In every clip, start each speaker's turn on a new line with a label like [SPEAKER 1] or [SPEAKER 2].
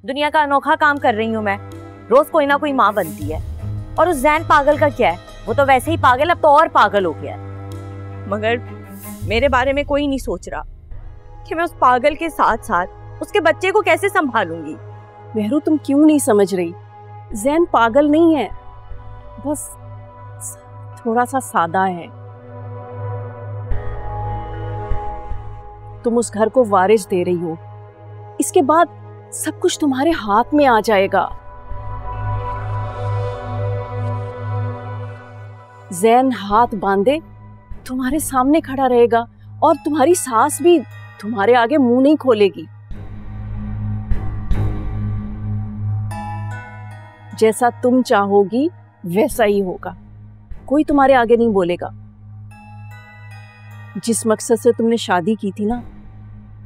[SPEAKER 1] दुनिया का अनोखा काम कर रही हूँ मैं। रोज कोई ना कोई माँ बनती है। और उस जैन पागल का क्या है, वो तो वैसे ही पागल, अब तो और पागल हो गया है। मगर मेरे बारे में कोई नहीं सोच रहा कि मैं उस पागल के साथ साथ उसके बच्चे को कैसे संभालूंगी।
[SPEAKER 2] मेहरू, तुम क्यों नहीं समझ रही? जैन पागल नहीं है, बस थोड़ा सा सादा है। तुम उस घर को वारिस दे रही हो, इसके बाद सब कुछ तुम्हारे हाथ में आ जाएगा। जैन हाथ बांधे तुम्हारे सामने खड़ा रहेगा और तुम्हारी सास भी तुम्हारे आगे मुंह नहीं खोलेगी। जैसा तुम चाहोगी वैसा ही होगा, कोई तुम्हारे आगे नहीं बोलेगा। जिस मकसद से तुमने शादी की थी ना,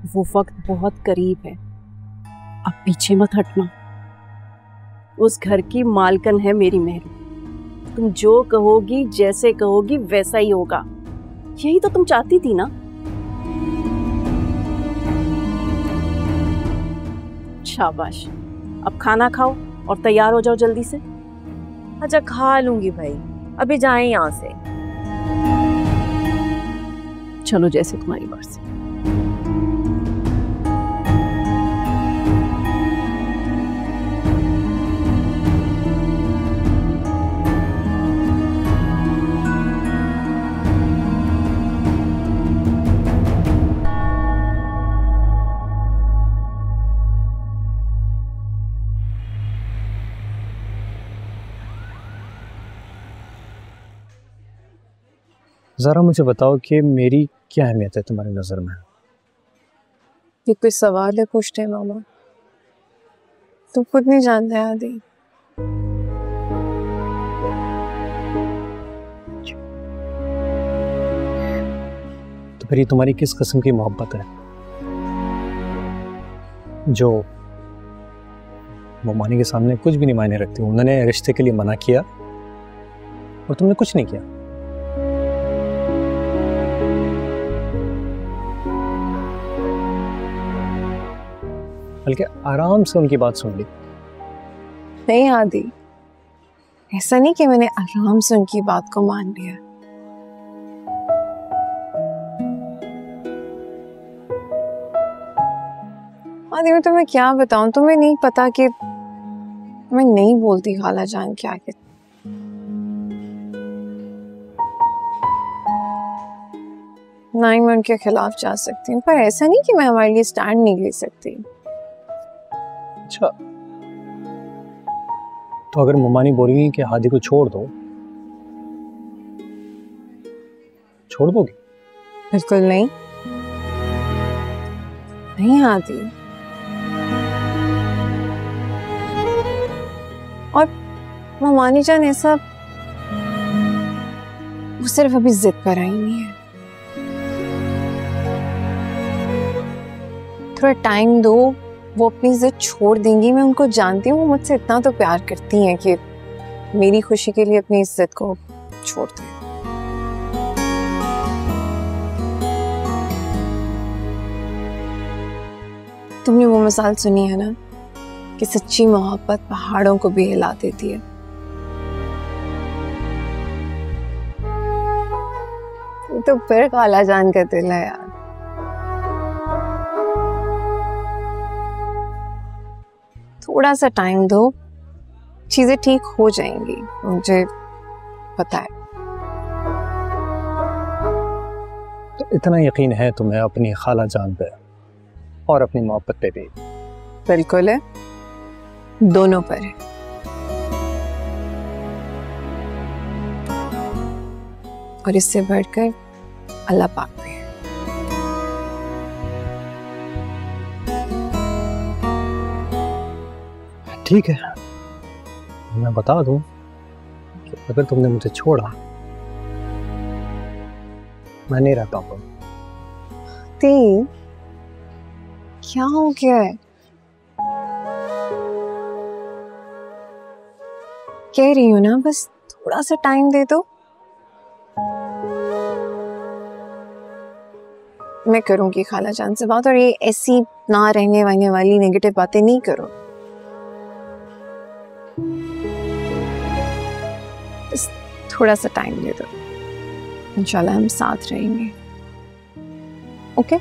[SPEAKER 2] वो वक्त बहुत करीब है, अब पीछे मत हटना। उस घर की मालकन है मेरी मेहरू, तुम जो कहोगी जैसे कहोगी वैसा ही होगा। यही तो तुम चाहती थी ना। शाबाश, अब खाना खाओ और तैयार हो जाओ जल्दी से।
[SPEAKER 1] अच्छा खा लूंगी भाई, अभी जाएं यहाँ से।
[SPEAKER 2] चलो जैसे तुम्हारी मर्जी।
[SPEAKER 3] ज़रा मुझे बताओ कि मेरी क्या अहमियत है तुम्हारी नज़र में?
[SPEAKER 4] ये कोई सवाल है पूछते हैं मामा? तुम खुद नहीं जानते आदि।
[SPEAKER 3] तो फिर ये तुम्हारी किस किस्म की मोहब्बत है जो मोमानी के सामने कुछ भी नहीं मायने रखती? उन्होंने रिश्ते के लिए मना किया और तुमने कुछ नहीं किया। बल्कि आराम से उनकी बात सुन ली।
[SPEAKER 4] नहीं आदि, ऐसा नहीं कि मैंने आराम से उनकी बात को मान लिया। आदि मैं तुम्हें क्या बताऊं, तुम्हें नहीं पता कि मैं नहीं बोलती खाला जान क्या के। ना ही मैं उनके खिलाफ जा सकती हूँ, पर ऐसा नहीं कि मैं हमारे लिए स्टैंड नहीं ले सकती।
[SPEAKER 3] अच्छा, तो अगर मोमानी बोलेगी कि हादी को छोड़ दो, छोड़ दोगी?
[SPEAKER 4] बिल्कुल नहीं, नहीं आती। और मोमानी जान ऐसा, वो सिर्फ अभी जिद पर आई नहीं है। थोड़ा टाइम दो, वो अपनी जिद छोड़ देंगी। मैं उनको जानती हूँ, वो मुझसे इतना तो प्यार करती हैं कि मेरी खुशी के लिए अपनी इस जिद को छोड़ दें। तुमने वो मिसाल सुनी है ना कि सच्ची मोहब्बत पहाड़ों को भी हिला देती है। तो फिर खाला जान का दिल है यार। थोड़ा सा टाइम दो, चीजें ठीक हो जाएंगी, मुझे पता है।
[SPEAKER 3] तो इतना यकीन है तुम्हें अपनी खाला जान पे और अपनी मोहब्बत पे भी?
[SPEAKER 4] बिल्कुल है, दोनों पर है। और इससे बढ़कर अल्लाह पाक पे है।
[SPEAKER 3] ठीक है, मैं बता दूं कि अगर तुमने मुझे छोड़ा, मैं नहीं रह पाऊंगा।
[SPEAKER 4] क्या हो गया है? कह रही हूँ ना, बस थोड़ा सा टाइम दे दो। मैं करूंगी खाला जान से बात, और ये ऐसी ना रहने वाली नेगेटिव बातें नहीं करो। थोड़ा सा टाइम दे दो, इंशाल्लाह हम साथ रहेंगे। ओके?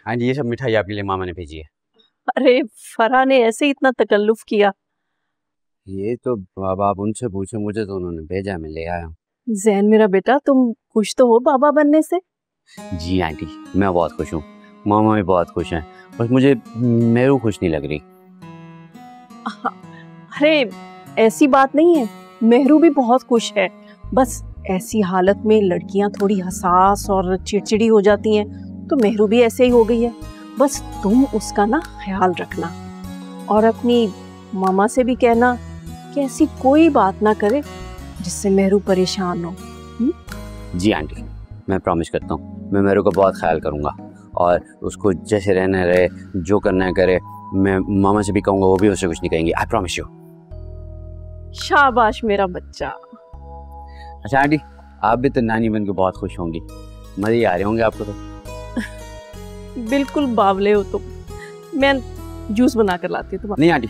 [SPEAKER 5] हाँ जी, ये सब मिठाई आपके लिए मामा ने भेजी है।
[SPEAKER 2] अरे फरा ने ऐसे ही इतना तकल्लुफ किया।
[SPEAKER 5] ये तो बाबा आप उनसे पूछे, मुझे तो उन्होंने भेजा, मैं ले आया हूँ।
[SPEAKER 2] जैन मेरा बेटा, तुम खुश तो हो बाबा बनने से?
[SPEAKER 5] जी आंटी, मैं बहुत खुश हूँ, मामा भी बहुत खुश हैं, बस मुझे मेरू खुश नहीं लग रही।
[SPEAKER 2] अरे ऐसी बात नहीं है, मेहरू भी बहुत खुश है। बस ऐसी हालत में लड़कियां थोड़ी हसास और चिड़चिड़ी हो जाती हैं, तो मेहरू भी ऐसे ही हो गई है। बस तुम उसका ना ख्याल रखना और अपनी मामा से भी कहना कि ऐसी कोई बात ना करे जिससे मेहरू परेशान हो।
[SPEAKER 5] जी आंटी, मैं प्रॉमिस करता हूँ, मैं मेरू का बहुत ख्याल करूँगा और उसको जैसे रहना रहे, जो करना है करे। मैं मामा से भी कहूँगा, वो भी उससे कुछ नहीं कहेंगे। I promise you.
[SPEAKER 2] शाबाश मेरा बच्चा।
[SPEAKER 5] अच्छा आंटी, आप भी तो नानी बन के बहुत खुश होंगी, मजे ही आ रहे होंगे आपको तो।
[SPEAKER 2] बिल्कुल बावले हो तुम। मैं जूस बना कर लाती हूँ तुम्हारा।
[SPEAKER 5] नहीं आंटी,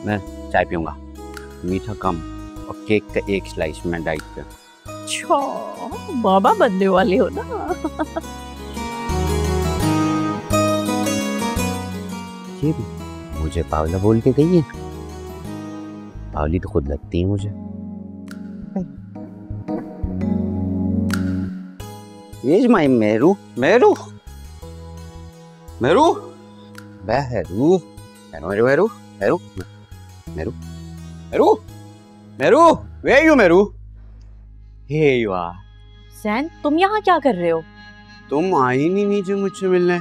[SPEAKER 5] मैं चाय पीऊँगा, मीठा कम और केक का एक स्लाइस में डाइट पे।
[SPEAKER 2] अच्छा, बाबा बनने वाले हो ना।
[SPEAKER 5] ये भी मुझे पावला बोल के गई है, पावली तो खुद लगती है मुझे। ये माई Meru Meru Meru Meru Meru Meru Meru Meru Meru Meru where are you Meru? Here you are।
[SPEAKER 1] Jain, तुम यहाँ क्या कर रहे हो?
[SPEAKER 5] तुम आई नहीं नीचे मुझसे मिलने।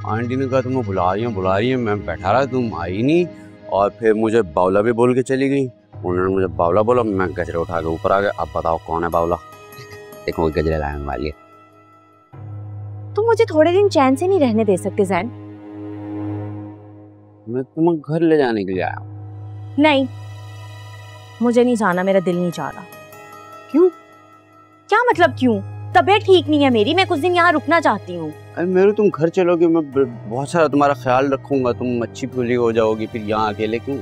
[SPEAKER 5] आंटी ने कहा तुम्हें बुला रही है, मैं बैठा रहा, तुम आई नहीं, और फिर मुझे बावला भी बोल के चली गई। उन्होंने मुझे बावला बोला, मैं गजरे उठा के ऊपर आ गया। अब बताओ कौन है बावला? देखो गजरे लाने वाली है।
[SPEAKER 1] तुम मुझे थोड़े दिन चैन से नहीं रहने दे सकते जैन?
[SPEAKER 5] मैं तुम्हें घर ले जाने के लिए आया हूँ।
[SPEAKER 1] नहीं, मुझे नहीं जाना, मेरा दिल नहीं चाह रहा।
[SPEAKER 5] क्यों?
[SPEAKER 1] क्या मतलब क्यों? तबीयत ठीक नहीं है मेरी, मैं कुछ दिन यहाँ रुकना चाहती हूँ।
[SPEAKER 5] अरे मेरू, तुम घर चलोगे, मैं बहुत सारा तुम्हारा ख्याल रखूंगा, तुम अच्छी फूली हो जाओगी, फिर यहाँ अकेले क्यों?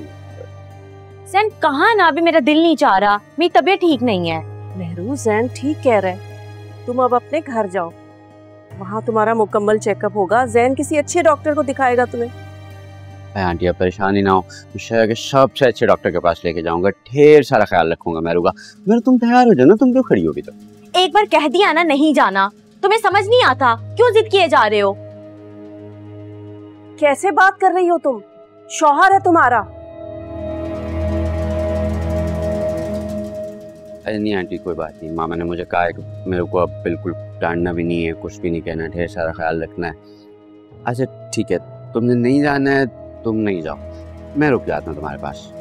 [SPEAKER 1] जैन कहाँ ना, अभी मेरा दिल नहीं चाह रहा, मेरी तबीयत ठीक नहीं है।
[SPEAKER 2] मेहरू, जैन ठीक कह रहे हैं, तुम अब अपने घर जाओ, वहाँ तुम्हारा मुकम्मल चेकअप होगा। जैन किसी अच्छे डॉक्टर को दिखाएगा तुम्हें।
[SPEAKER 5] आंटी आप परेशान ही ना हो, शहर के सबसे अच्छे डॉक्टर के पास लेके जाऊंगा, ढेर सारा ख्याल रखूंगा मेरू का। मेरे तुम तैयार हो जाओ ना, तुम क्यों खड़ी होगी? तो
[SPEAKER 1] एक बार कह दिया ना नहीं जाना, तुम्हें समझ नहीं आता? क्यों जिद किए जा रहे हो?
[SPEAKER 2] कैसे बात कर रही हो तुम? शौहर है तुम्हारा।
[SPEAKER 5] अरे नहीं आंटी, कोई बात नहीं, मामा ने मुझे कहा है कि मेरे को अब बिल्कुल डांटना भी नहीं है, कुछ भी नहीं कहना, ढेर सारा ख्याल रखना है। अच्छा ठीक है, तुमने नहीं जाना है, तुम नहीं जाओ, मैं रुक जाता हूँ तुम्हारे पास।